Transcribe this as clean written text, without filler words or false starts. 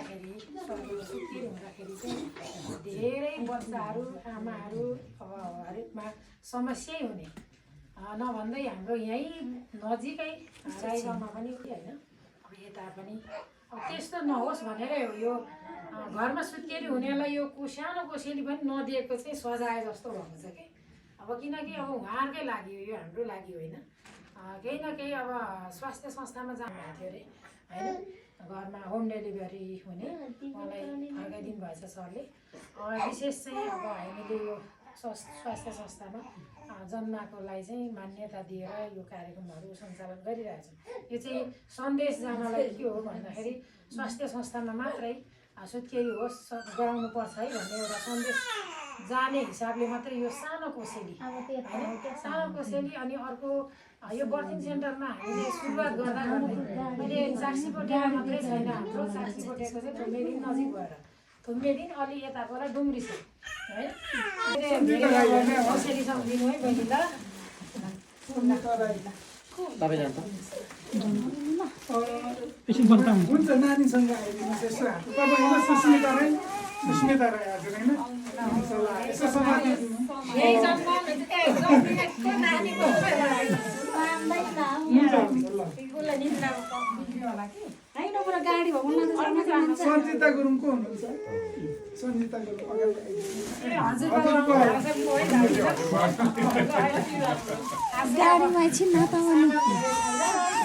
हुँदाखेरि सुत्केरी हुँदाखेरि चाहिँ धेरै बच्चाहरू आमाहरू अब हरेकमा समस्यै हुने नभन्दै हाम्रो यहीँ नजिकै राई गाउँमा पनि होइन अब यता पनि अब त्यस्तो नहोस् भनेर यो घरमा सुत्केरी हुनेलाई यो सानो कोसेली पनि नदिएको चाहिँ सजाय जस्तो भएको छ कि अब किनकि अब उहाँहरूकै लागि हो यो हाम्रो लागि होइन केही न केही अब स्वास्थ्य संस्थामा जानुभएको थियो अरे होइन घरमा होम डेलिभरी हुने उहाँलाई फर्काइदिनु भएछ सरले विशेष चाहिँ अब हामीले यो स्वास्थ्य संस्थामा जन्माकोलाई चाहिँ मान्यता दिएर यो कार्यक्रमहरू सञ्चालन गरिरहेछौँ यो चाहिँ सन्देश जानलाई के हो भन्दाखेरि स्वास्थ्य संस्थामा मात्रै सुत्केरी होस् गराउनुपर्छ है भन्ने एउटा सन्देश जाने हिसाबले मात्रै यो सानो कोसेली होइन सानो कोसेली अनि अर्को यो बर्थिङ सेन्टरमा हामीले सुरुवात गर्दा अहिले साक्सीकोटेमा मात्रै छैन हाम्रो साक्सीकोटेको चाहिँ थुम्मेदिन नजिक भएर थुम्मेदिन अलि यता पर डुम्री छ है कोसेली सम्झिनु है बहिनी ल हुन्छ नानीसँग आइदिनुहोस् यसो हात तपाईँको सुस्मिता राई हजुर होइन यसो समातिदिनु सञ्जिता गुरुङ को हुनुहुन्छ सञ्जिता गुरुङ गाडीमा एकछिन नपाउने अगाडि